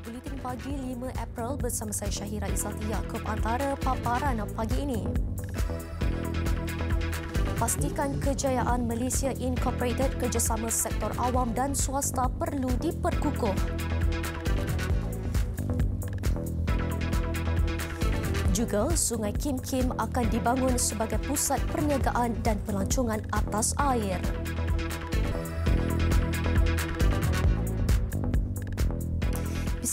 Buletin Pagi 5 April bersama saya Syahira Izzati Yaakob. Antara paparan pagi ini: pastikan kejayaan Malaysia Incorporated, kerjasama sektor awam dan swasta perlu diperkukuh. Juga Sungai Kim Kim akan dibangun sebagai pusat perniagaan dan pelancongan atas air.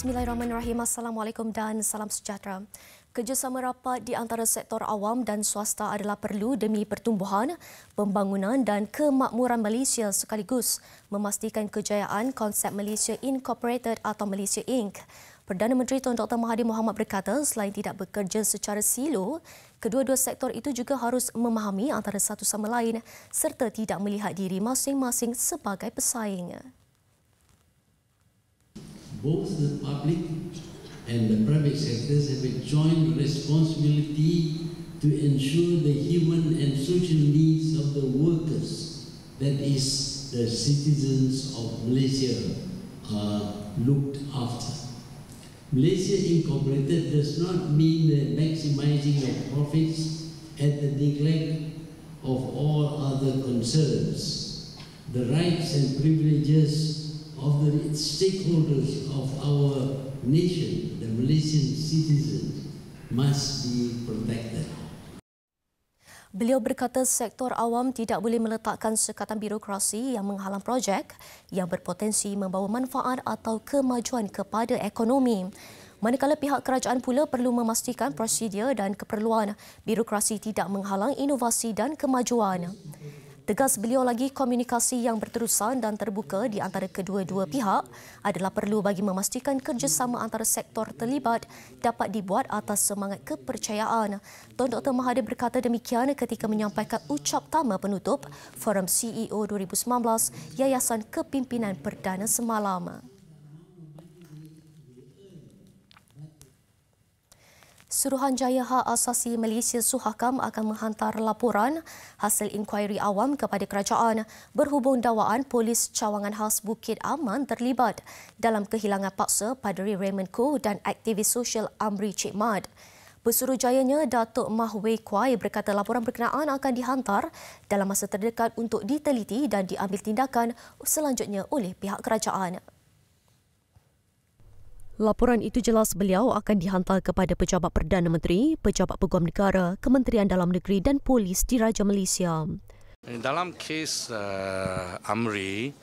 Bismillahirrahmanirrahim. Assalamualaikum dan salam sejahtera. Kerjasama rapat di antara sektor awam dan swasta adalah perlu demi pertumbuhan, pembangunan dan kemakmuran Malaysia sekaligus memastikan kejayaan konsep Malaysia Incorporated atau Malaysia Inc. Perdana Menteri Tun Dr. Mahathir Mohamad berkata selain tidak bekerja secara silo, kedua-dua sektor itu juga harus memahami antara satu sama lain serta tidak melihat diri masing-masing sebagai pesaing. Both the public and the private sectors have a joint responsibility to ensure the human and social needs of the workers, that is, the citizens of Malaysia, are looked after. Malaysia Incorporated does not mean the maximizing of profits at the neglect of all other concerns. The rights and privileges of the stakeholders of our nation, the Malaysian citizens, must be protected. Beliau berkata sektor awam tidak boleh meletakkan sekatan birokrasi yang menghalang projek yang berpotensi membawa manfaat atau kemajuan kepada ekonomi. Manakala pihak kerajaan pula perlu memastikan prosedur dan keperluan birokrasi tidak menghalang inovasi dan kemajuan. Tegas beliau lagi, komunikasi yang berterusan dan terbuka di antara kedua-dua pihak adalah perlu bagi memastikan kerjasama antara sektor terlibat dapat dibuat atas semangat kepercayaan. Tun Dr. Mahathir berkata demikian ketika menyampaikan ucap tama penutup Forum CEO 2019 Yayasan Kepimpinan Perdana semalam. Suruhanjaya Hak Asasi Malaysia Suhakam akan menghantar laporan hasil inkuari awam kepada kerajaan berhubung dakwaan polis cawangan khas Bukit Aman terlibat dalam kehilangan paksa Padri Raymond Koh dan aktivis sosial Amri Cik Mad. Pesuruhjayanya Datuk Mah Wei Kwai berkata laporan berkenaan akan dihantar dalam masa terdekat untuk diteliti dan diambil tindakan selanjutnya oleh pihak kerajaan. Laporan itu jelas beliau akan dihantar kepada Pejabat Perdana Menteri, Pejabat Peguam Negara, Kementerian Dalam Negeri dan Polis Diraja Malaysia. Dalam kes Amri,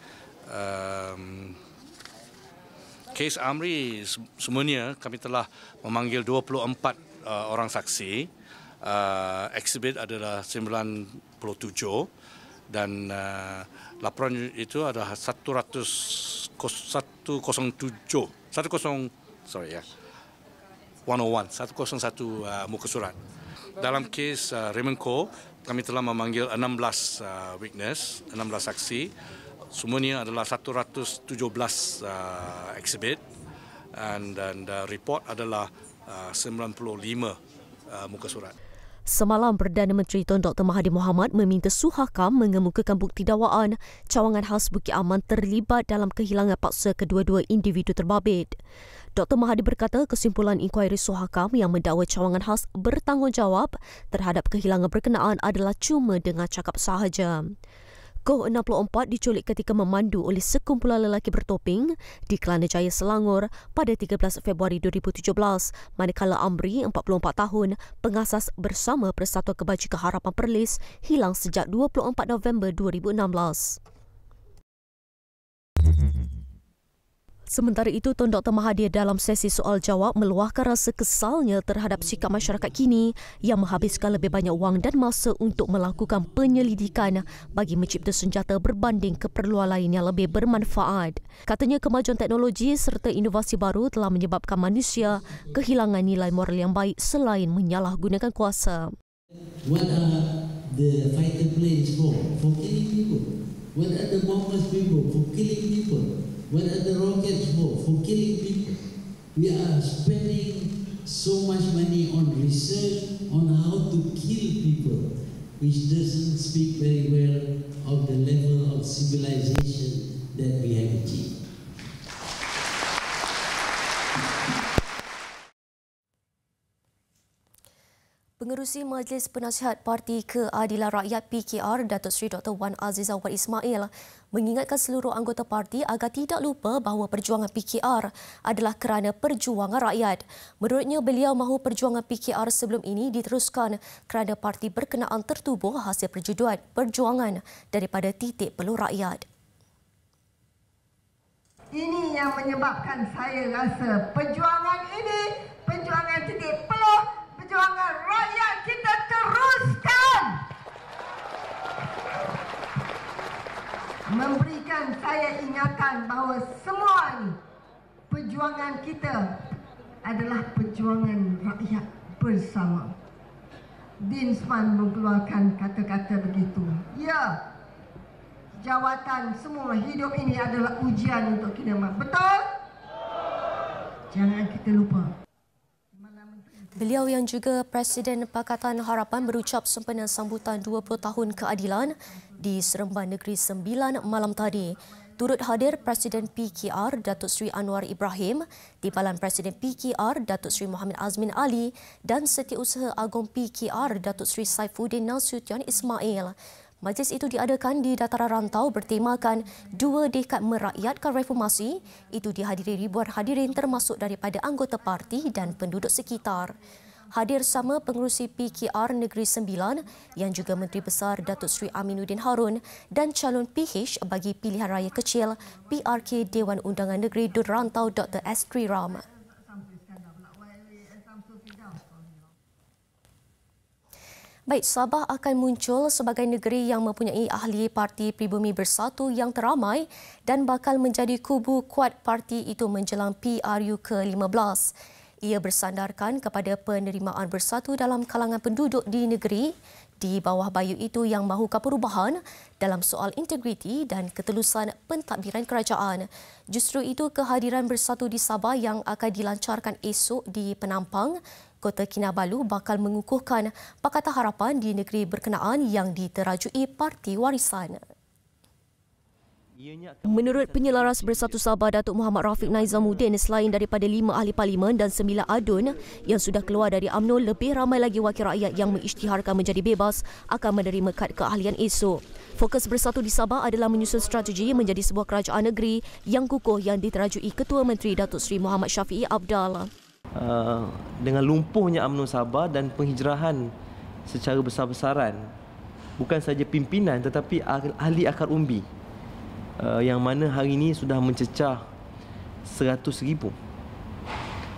semuanya kami telah memanggil 24 orang saksi. Eksibit adalah 97 dan laporan itu adalah 101 muka surat. Dalam kes Raymond Koh, kami telah memanggil 16 witness, 16 saksi. Semuanya adalah 117 exhibit dan report adalah 95 muka surat. Semalam, Perdana Menteri Tun Dr. Mahathir Mohamad meminta Suhakam mengemukakan bukti dakwaan cawangan khas Bukit Aman terlibat dalam kehilangan paksa kedua-dua individu terbabit. Dr. Mahathir berkata kesimpulan inkuari Suhakam yang mendakwa cawangan khas bertanggungjawab terhadap kehilangan berkenaan adalah cuma dengar cakap sahaja. Koh 64 diculik ketika memandu oleh sekumpulan lelaki bertopeng di Kelana Jaya, Selangor pada 13 Februari 2017, manakala Amri, 44 tahun, pengasas bersama Persatuan Kebajikan Harapan Perlis, hilang sejak 24 November 2016. Sementara itu, Tun Dr. Mahathir dalam sesi soal-jawab meluahkan rasa kesalnya terhadap sikap masyarakat kini yang menghabiskan lebih banyak wang dan masa untuk melakukan penyelidikan bagi mencipta senjata berbanding keperluan lain yang lebih bermanfaat. Katanya kemajuan teknologi serta inovasi baru telah menyebabkan manusia kehilangan nilai moral yang baik selain menyalahgunakan kuasa. What are the fighter planes for? For killing people. What are the bombers people? For killing people. What are the rockets for? For killing people. We are spending so much money on research on how to kill people, which doesn't speak very well of the level of civilization that we have achieved. Pengerusi Majlis Penasihat Parti Keadilan Rakyat PKR Datuk Seri Dr. Wan Azizah Wan Ismail mengingatkan seluruh anggota parti agar tidak lupa bahawa perjuangan PKR adalah kerana perjuangan rakyat. Menurutnya, beliau mahu perjuangan PKR sebelum ini diteruskan kerana parti berkenaan tertubuh hasil perjuangan daripada titik peluh rakyat. Ini yang menyebabkan saya rasa perjuangan ini, perjuangan titik peluh, perjuangan rakyat kita teruskan. Memberikan saya ingatan bahawa semua ini perjuangan kita adalah perjuangan rakyat bersama. Dinsman mengeluarkan kata-kata begitu. Ya, jawatan semua hidup ini adalah ujian untuk kita. Betul? Jangan kita lupa. Beliau yang juga Presiden Pakatan Harapan berucap sempena sambutan 20 tahun keadilan di Seremban Negeri Sembilan malam tadi. Turut hadir Presiden PKR Datuk Seri Anwar Ibrahim, Timbalan Presiden PKR Datuk Seri Muhammad Azmin Ali dan Setiausaha Agong PKR Datuk Seri Saifuddin Nasution Ismail. Majlis itu diadakan di dataran rantau bertemakan 2 dekad merakyatkan reformasi. Itu dihadiri ribuan hadirin termasuk daripada anggota parti dan penduduk sekitar. Hadir sama pengerusi PKR Negeri Sembilan yang juga Menteri Besar Datuk Seri Aminuddin Harun dan calon PH bagi pilihan raya kecil PRK Dewan Undangan Negeri Dun Rantau Dr. Estri Ram. Baik, Sabah akan muncul sebagai negeri yang mempunyai ahli Parti Pribumi Bersatu yang teramai dan bakal menjadi kubu kuat parti itu menjelang PRU ke-15. Ia bersandarkan kepada penerimaan bersatu dalam kalangan penduduk di negeri di bawah bayu itu yang mahukan perubahan dalam soal integriti dan ketelusan pentadbiran kerajaan. Justru itu, kehadiran bersatu di Sabah yang akan dilancarkan esok di Penampang, Kota Kinabalu bakal mengukuhkan Pakatan Harapan di negeri berkenaan yang diterajui Parti Warisan. Menurut Penyelaras Bersatu Sabah Datuk Muhammad Rafiq Naizamuddin, selain daripada 5 ahli parlimen dan 9 adun yang sudah keluar dari UMNO, lebih ramai lagi wakil rakyat yang mengisytiharkan menjadi bebas akan menerima kad keahlian esok. Fokus Bersatu di Sabah adalah menyusun strategi menjadi sebuah kerajaan negeri yang kukuh yang diterajui Ketua Menteri Datuk Seri Muhammad Syafiee Abdal. Dengan lumpuhnya UMNO Sabah dan penghijrahan secara besar-besaran, bukan saja pimpinan tetapi ahli akar umbi yang mana hari ini sudah mencecah 100,000.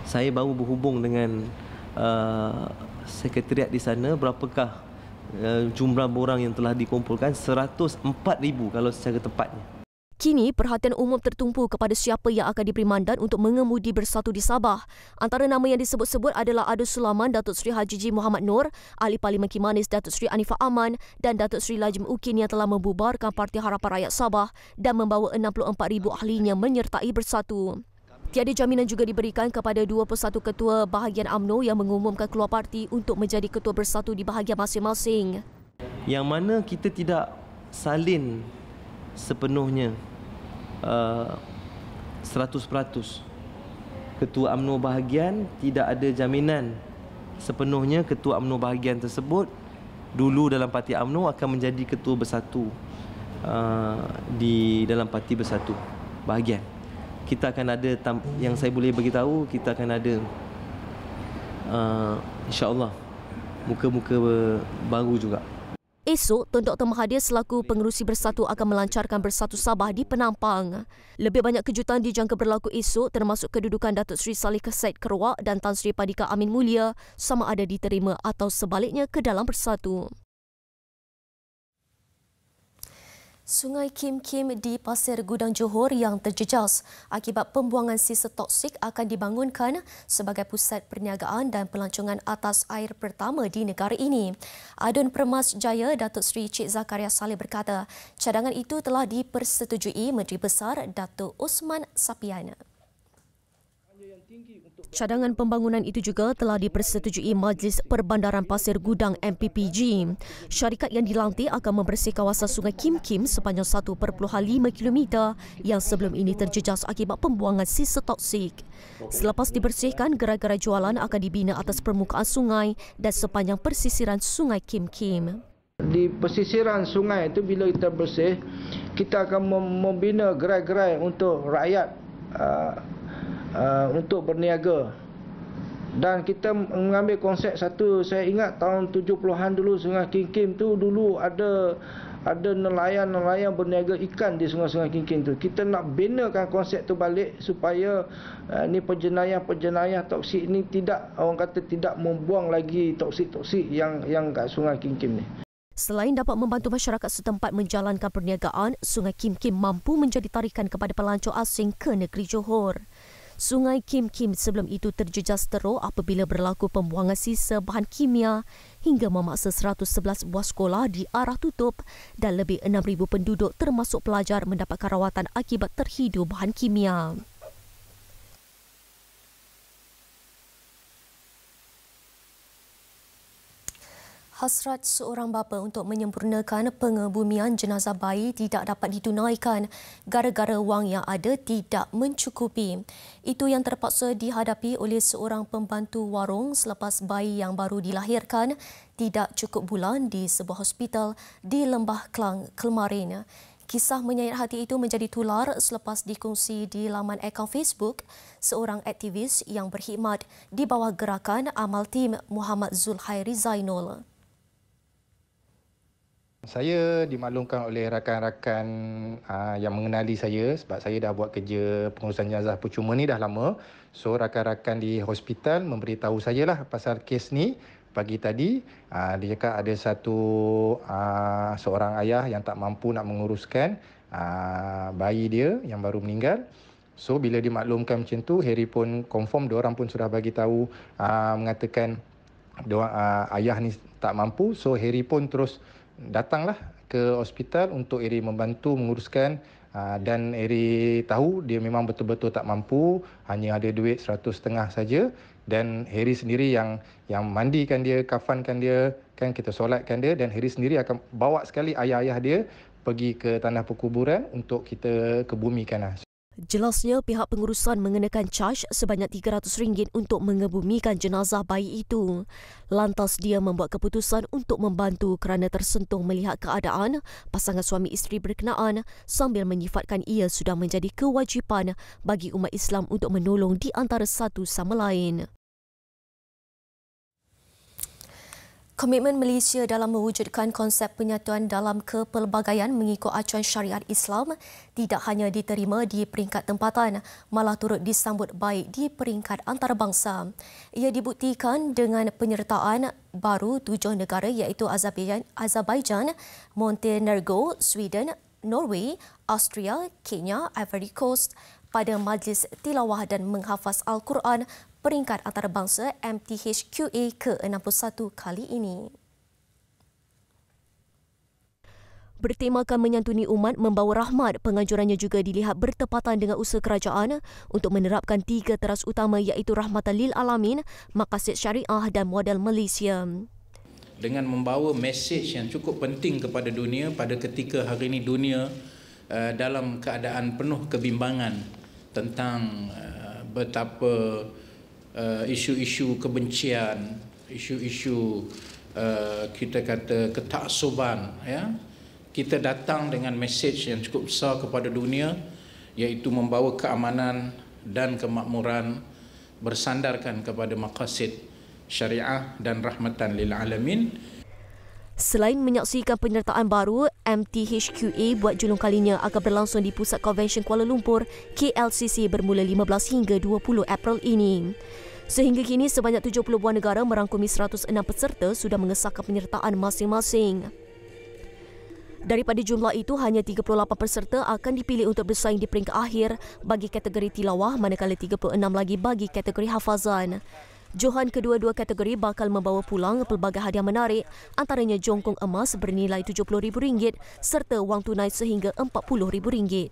Saya baru berhubung dengan sekretariat di sana, berapakah jumlah orang yang telah dikumpulkan? 104,000 kalau secara tepatnya. Kini, perhatian umum tertumpu kepada siapa yang akan diberi mandat untuk mengemudi Bersatu di Sabah. Antara nama yang disebut-sebut adalah Adu Sulaman Datuk Seri Haji G. Muhammad Noor, Ahli Parlimen Kimanis Datuk Seri Anifah Aman dan Datuk Seri Lajim Ukin yang telah membubarkan Parti Harapan Rakyat Sabah dan membawa 64,000 ahlinya menyertai Bersatu. Tiada jaminan juga diberikan kepada 21 ketua bahagian UMNO yang mengumumkan keluar parti untuk menjadi ketua Bersatu di bahagian masing-masing. Yang mana kita tidak salin sepenuhnya 100%. Ketua UMNO bahagian tidak ada jaminan sepenuhnya ketua UMNO bahagian tersebut dulu dalam parti UMNO akan menjadi ketua Bersatu di dalam parti Bersatu bahagian. Kita akan ada, yang saya boleh beritahu, kita akan ada insya-Allah muka-muka baru juga. Esok, Tun Dr. Mahathir selaku pengerusi Bersatu akan melancarkan Bersatu Sabah di Penampang. Lebih banyak kejutan dijangka berlaku esok termasuk kedudukan Datuk Seri Saleh Said Kerouak dan Tan Sri Padika Amin Mulia sama ada diterima atau sebaliknya ke dalam Bersatu. Sungai Kim Kim di Pasir Gudang Johor yang terjejas akibat pembuangan sisa toksik akan dibangunkan sebagai pusat perniagaan dan pelancongan atas air pertama di negara ini. Adun Permas Jaya Datuk Seri Cik Zakaria Saleh berkata, cadangan itu telah dipersetujui Menteri Besar Datuk Osman Sapian. Cadangan pembangunan itu juga telah dipersetujui Majlis Perbandaran Pasir Gudang MPPG. Syarikat yang dilantik akan membersih kawasan Sungai Kim Kim sepanjang 1.5 km yang sebelum ini terjejas akibat pembuangan sisa toksik. Selepas dibersihkan, gerai-gerai jualan akan dibina atas permukaan sungai dan sepanjang persisiran Sungai Kim Kim. Di pesisiran sungai itu bila kita bersih, kita akan membina gerai-gerai untuk rakyat untuk berniaga. Dan kita mengambil konsep satu, saya ingat tahun 70-an dulu Sungai Kim Kim tu dulu ada nelayan-nelayan berniaga ikan di sungai-sungai Kim Kim tu. Kita nak binakan konsep tu balik supaya ni penjenayah toksik ni tidak, orang kata tidak membuang lagi toksik-toksik yang kat Sungai Kim Kim ni. Selain dapat membantu masyarakat setempat menjalankan perniagaan, Sungai Kim Kim mampu menjadi tarikan kepada pelancong asing ke negeri Johor. Sungai Kim Kim sebelum itu terjejas teruk apabila berlaku pembuangan sisa bahan kimia hingga memaksa 111 buah sekolah di arah tutup dan lebih 6,000 penduduk termasuk pelajar mendapatkan rawatan akibat terhidu bahan kimia. Hasrat seorang bapa untuk menyempurnakan pengebumian jenazah bayi tidak dapat ditunaikan gara-gara wang yang ada tidak mencukupi. Itu yang terpaksa dihadapi oleh seorang pembantu warung selepas bayi yang baru dilahirkan tidak cukup bulan di sebuah hospital di Lembah Klang, Kelmarin. Kisah menyayat hati itu menjadi tular selepas dikongsi di laman akaun Facebook seorang aktivis yang berkhidmat di bawah gerakan Amal Tim Muhammad Zulhairi Zainul. Saya dimaklumkan oleh rakan-rakan yang mengenali saya sebab saya dah buat kerja pengurusan jenazah percuma ni dah lama. So rakan-rakan di hospital memberitahu saya lah pasal kes ni pagi tadi. Dia cakap ada seorang ayah yang tak mampu nak menguruskan bayi dia yang baru meninggal. So bila dimaklumkan macam tu, Harry pun confirm, diorang pun sudah bagi tahu mengatakan ayah ni tak mampu. So Harry pun terus datanglah ke hospital untuk Harry membantu menguruskan dan Harry tahu dia memang betul-betul tak mampu, hanya ada duit 100.5 saja dan Harry sendiri yang mandikan dia, kafankan dia, kan kita solatkan dia dan Harry sendiri akan bawa sekali ayah-ayah dia pergi ke tanah perkuburan untuk kita kebumikan. Jelasnya pihak pengurusan mengenakan caj sebanyak RM300 untuk mengebumikan jenazah bayi itu. Lantas dia membuat keputusan untuk membantu kerana tersentuh melihat keadaan pasangan suami isteri berkenaan sambil menyifatkan ia sudah menjadi kewajipan bagi umat Islam untuk menolong di antara satu sama lain. Komitmen Malaysia dalam mewujudkan konsep penyatuan dalam kepelbagaian mengikut acuan syariat Islam tidak hanya diterima di peringkat tempatan, malah turut disambut baik di peringkat antarabangsa. Ia dibuktikan dengan penyertaan baru 7 negara iaitu Azerbaijan, Montenegro, Sweden, Norway, Austria, Kenya, Ivory Coast pada Majlis Tilawah dan Menghafaz Al-Quran peringkat antarabangsa MTHQA ke-61 kali ini. Bertemakan menyantuni umat membawa rahmat, penganjurannya juga dilihat bertepatan dengan usaha kerajaan untuk menerapkan 3 teras utama iaitu Rahmatan Lil Alamin, Maqasid Syariah dan Model Malaysia. Dengan membawa mesej yang cukup penting kepada dunia pada ketika hari ini dunia dalam keadaan penuh kebimbangan tentang betapa isu-isu kebencian, isu-isu kita kata ketaksuban, ya. Kita datang dengan mesej yang cukup besar kepada dunia iaitu membawa keamanan dan kemakmuran bersandarkan kepada maqasid syariah dan rahmatan lil alamin. Selain menyaksikan penyertaan baru, MTHQA buat julung kalinya akan berlangsung di Pusat Konvensyen Kuala Lumpur, KLCC bermula 15 hingga 20 April ini. Sehingga kini sebanyak 70 buah negara merangkumi 106 peserta sudah mengesahkan penyertaan masing-masing. Daripada jumlah itu, hanya 38 peserta akan dipilih untuk bersaing di peringkat akhir bagi kategori tilawah, manakala 36 lagi bagi kategori hafazan. Johan kedua-dua kategori bakal membawa pulang pelbagai hadiah menarik, antaranya jongkong emas bernilai RM70,000 serta wang tunai sehingga RM40,000.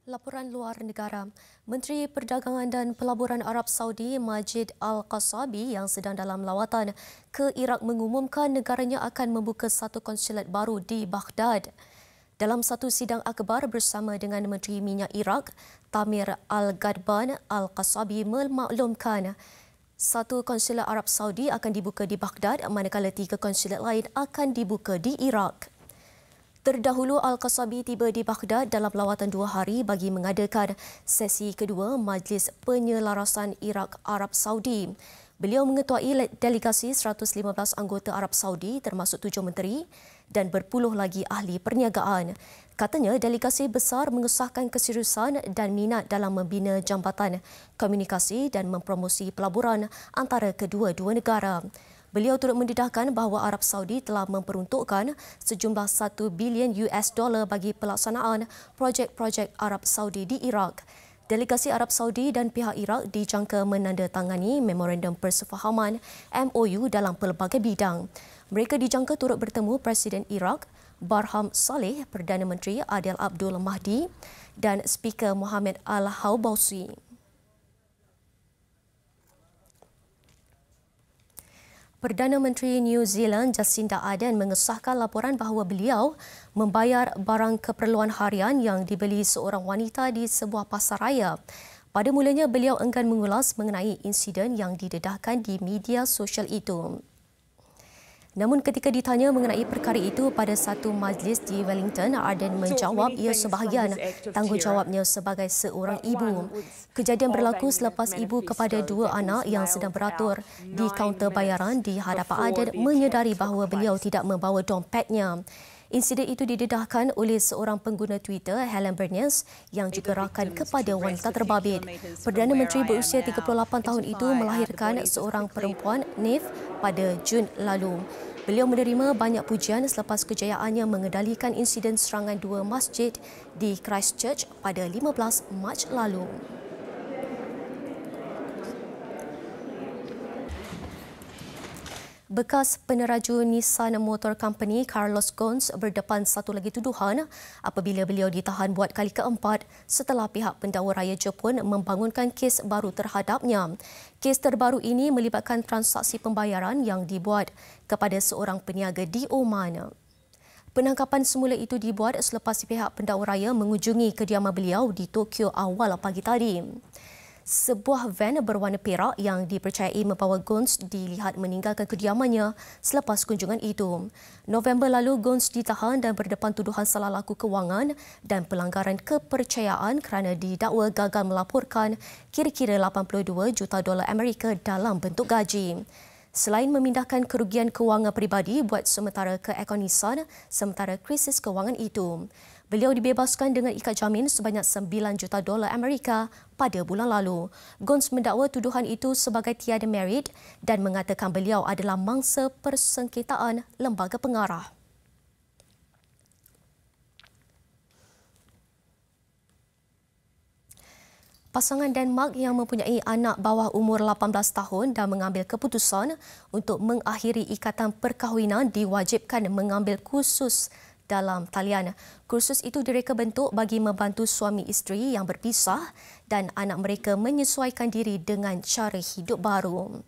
Laporan luar negara. Menteri Perdagangan dan Pelaburan Arab Saudi Majid Al-Qasabi yang sedang dalam lawatan ke Iraq mengumumkan negaranya akan membuka satu konsulat baru di Baghdad. Dalam satu sidang akhbar bersama dengan Menteri Minyak Iraq, Tamir Al-Ghadban, Al-Qasabi memaklumkan satu konsulat Arab Saudi akan dibuka di Baghdad manakala 3 konsulat lain akan dibuka di Iraq. Terdahulu, Al-Qasabi tiba di Baghdad dalam lawatan 2 hari bagi mengadakan sesi kedua Majlis Penyelarasan Iraq Arab Saudi. Beliau mengetuai delegasi 115 anggota Arab Saudi termasuk 7 menteri dan berpuluh lagi ahli perniagaan. Katanya, delegasi besar mengesahkan keseriusan dan minat dalam membina jambatan komunikasi dan mempromosi pelaburan antara kedua-dua negara. Beliau turut mendedahkan bahawa Arab Saudi telah memperuntukkan sejumlah $1 bilion bagi pelaksanaan projek-projek Arab Saudi di Iraq. Delegasi Arab Saudi dan pihak Iraq dijangka menandatangani Memorandum Persefahaman MOU dalam pelbagai bidang. Mereka dijangka turut bertemu Presiden Iraq Barham Saleh, Perdana Menteri Adil Abdul Mahdi dan Speaker Mohamed Al-Hawbausi. Perdana Menteri New Zealand Jacinda Ardern mengesahkan laporan bahawa beliau membayar barang keperluan harian yang dibeli seorang wanita di sebuah pasar raya. Pada mulanya, beliau enggan mengulas mengenai insiden yang didedahkan di media sosial itu. Namun ketika ditanya mengenai perkara itu pada satu majlis di Wellington, Ardern menjawab ia sebahagian tanggungjawabnya sebagai seorang ibu. Kejadian berlaku selepas ibu kepada 2 anak yang sedang beratur di kaunter bayaran di hadapan Ardern menyedari bahawa beliau tidak membawa dompetnya. Insiden itu didedahkan oleh seorang pengguna Twitter, Helen Berniers, yang juga rakan kepada wanita terbabit. Perdana Menteri berusia 38 tahun itu melahirkan seorang perempuan, Neve, pada Jun lalu. Beliau menerima banyak pujian selepas kejayaannya mengendalikan insiden serangan 2 masjid di Christchurch pada 15 Mac lalu. Bekas peneraju Nissan Motor Company Carlos Ghosn berdepan satu lagi tuduhan apabila beliau ditahan buat kali keempat setelah pihak pendakwa raya Jepun membangunkan kes baru terhadapnya. Kes terbaru ini melibatkan transaksi pembayaran yang dibuat kepada seorang peniaga di Oman. Penangkapan semula itu dibuat selepas pihak pendakwa raya mengunjungi kediaman beliau di Tokyo awal pagi tadi. Sebuah van berwarna perak yang dipercayai membawa Ghosn dilihat meninggalkan kediamannya selepas kunjungan itu. November lalu, Ghosn ditahan dan berdepan tuduhan salah laku kewangan dan pelanggaran kepercayaan kerana didakwa gagal melaporkan kira-kira $82 juta Amerika dalam bentuk gaji. Selain memindahkan kerugian kewangan peribadi buat sementara ke akaun Nissan sementara krisis kewangan itu. Beliau dibebaskan dengan ikat jamin sebanyak $9 juta Amerika pada bulan lalu. Ghosn mendakwa tuduhan itu sebagai tiada merit dan mengatakan beliau adalah mangsa persengketaan lembaga pengarah. Pasangan Denmark yang mempunyai anak bawah umur 18 tahun dan mengambil keputusan untuk mengakhiri ikatan perkahwinan diwajibkan mengambil kursus dalam talian. Kursus itu direka bentuk bagi membantu suami isteri yang berpisah dan anak mereka menyesuaikan diri dengan cara hidup baru.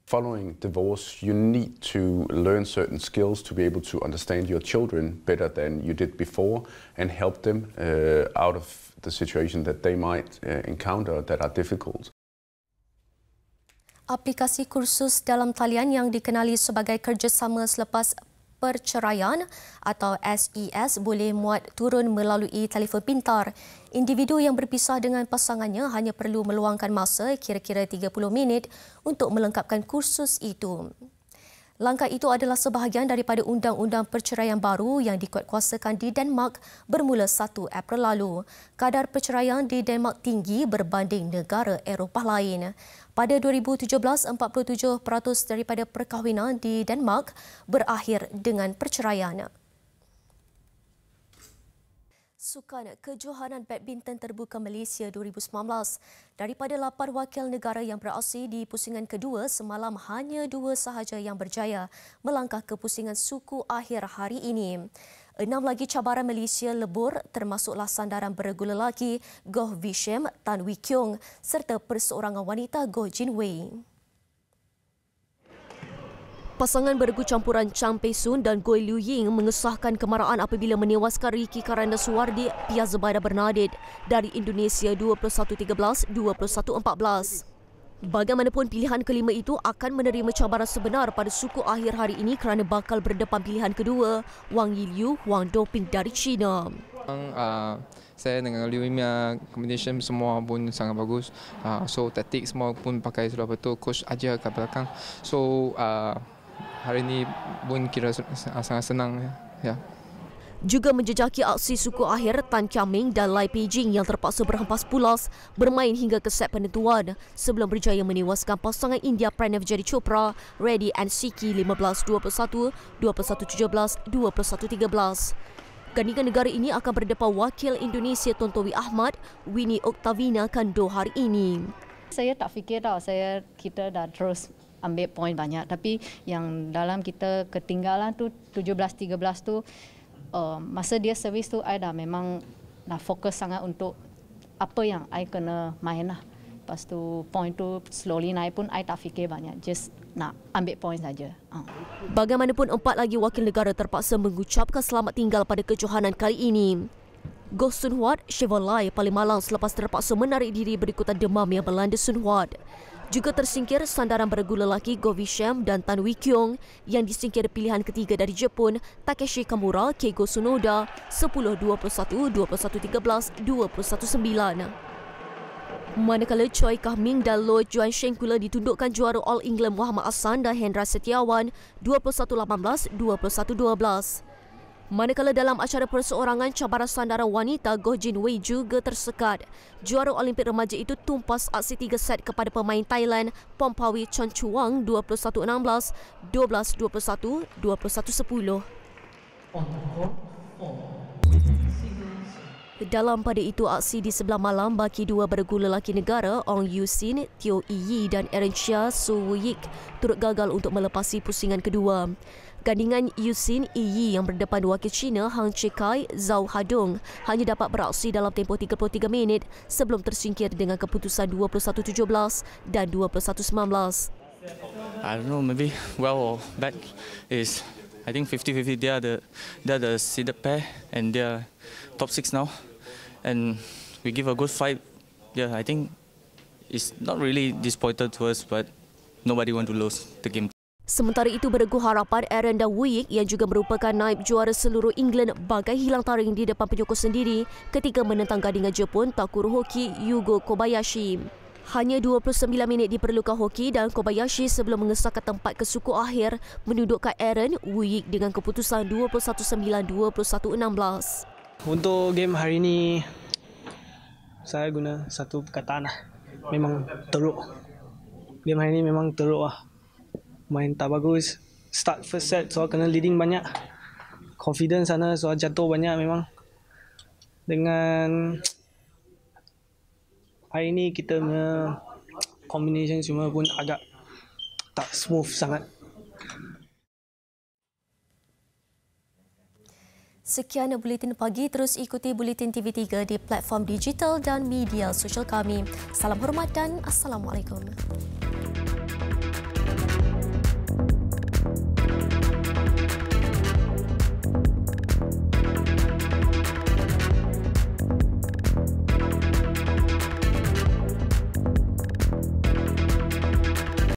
Following divorce, you need to learn certain skills to be able to understand your children better than you did before and help them out of the situation that they might encounter that are difficult. Aplikasi kursus dalam talian yang dikenali sebagai kerjasama selepas perceraian atau SES boleh muat turun melalui telefon pintar. Individu yang berpisah dengan pasangannya hanya perlu meluangkan masa kira-kira 30 minit untuk melengkapkan kursus itu. Langkah itu adalah sebahagian daripada undang-undang perceraian baru yang dikuatkuasakan di Denmark bermula 1 April lalu. Kadar perceraian di Denmark tinggi berbanding negara Eropah lain. Pada 2017, 47% daripada perkahwinan di Denmark berakhir dengan perceraian. Sukan Kejohanan Badminton Terbuka Malaysia 2019. Daripada 8 wakil negara yang beraksi di pusingan kedua, semalam hanya 2 sahaja yang berjaya melangkah ke pusingan suku akhir hari ini. 6 lagi cabaran Malaysia lebur termasuklah sandaran beregu lelaki Goh Vishem Tan Wee Kiong serta perseorangan wanita Goh Jin Wei. Pasangan beregu campuran Chang Pei Sun dan Goi Liu Ying mengesahkan kemarahan apabila menewaskan Ricky Karandaswamy Piazza Banda Bernadette dari Indonesia 21-13, 21-14. Bagaimanapun pilihan kelima itu akan menerima cabaran sebenar pada suku akhir hari ini kerana bakal berdepan pilihan kedua Wang Yiliu, Wang Doping dari China. Saya dengan Liu Yimia combination semua pun sangat bagus. So taktik semua pun pakai sudah betul, coach ajar kat belakang. So hari ini pun kira sangat senang ya. Juga menjejaki aksi suku akhir Tan Kiam Ming dan Lai Peijing yang terpaksa berhempas pulas bermain hingga ke set penentuan sebelum berjaya menewaskan pasangan India Pranav Jerry Chopra, Reddy and Siki 15-21, 21-17, 21-13. Gandingan negara ini akan berdepan wakil Indonesia Tontowi Ahmad, Winnie Octavina Kando hari ini. Saya tak fikir kita dah terus ambil poin banyak, tapi yang dalam kita ketinggalan tu 17-13 tu masa dia servis tu I dah memang dah fokus sangat untuk apa yang I kena main lah. Lepas tu point tu slowly naik pun I tak fikir banyak, just nak ambil point saja. Bagaimanapun 4 lagi wakil negara terpaksa mengucapkan selamat tinggal pada kejohanan kali ini. Goh Sun Huat, Chevrolet paling malang selepas terpaksa menarik diri berikutan demam yang melanda Sun Huat. Juga tersingkir sandaran beregu lelaki Goh Vishem dan Tan Wee Kiong yang disingkir pilihan ketiga dari Jepun Takeshi Kamura, Keigo Tsunoda 10-21, 21-13, 21-9. Manakala Choi Kah-ming dan Loh Juan Shengkula ditundukkan juara All England Muhammad Hassan dan Hendra Setiawan 21-18, 21-12. Manakala dalam acara perseorangan cabaran sandaran wanita Goh Jin Wei juga tersekat. Juara Olimpik remaja itu tumpas aksi 3 set kepada pemain Thailand Pompawi Chonchuang 21-16, 12-21, 21-10. Dalam pada itu aksi di sebelah malam bagi 2 beregu lelaki negara Ong Yu Sin, Teo Yi dan Aaron Chia Su Yik turut gagal untuk melepasi pusingan kedua. Gandingan Yusin Yi yang berdepan wakil China Hang Chikai Zhao Hadong hanya dapat beraksi dalam tempoh 33 minit sebelum tersingkir dengan keputusan 21-17 dan 21-19. I don't know, maybe well or bad is I think 50-50. They're the seeded pair and they're top 6 now, and we give a good fight. Yeah, I think it's not really disappointed to us, but nobody want to lose the game. Sementara itu beregu harapan Aaron dan Wuyik yang juga merupakan naib juara seluruh England bagai hilang taring di depan penyokong sendiri ketika menentang gandingan Jepun Takuro Hoki Yugo Kobayashi. Hanya 29 minit diperlukan Hoki dan Kobayashi sebelum mengesahkan tempat ke suku akhir menundukkan Aaron Wuyik dengan keputusan 21-9, 21-16. Untuk game hari ini saya guna satu perkataan lah. Memang teruk. Game hari ini memang teruk lah. Main tak bagus. Start first set soal kena leading banyak. Confidence sana soal jatuh banyak memang. Dengan hari ini kita punya combination semua pun agak tak smooth sangat. Sekian Buletin Pagi. Terus ikuti Buletin TV3 di platform digital dan media sosial kami. Salam hormat dan Assalamualaikum.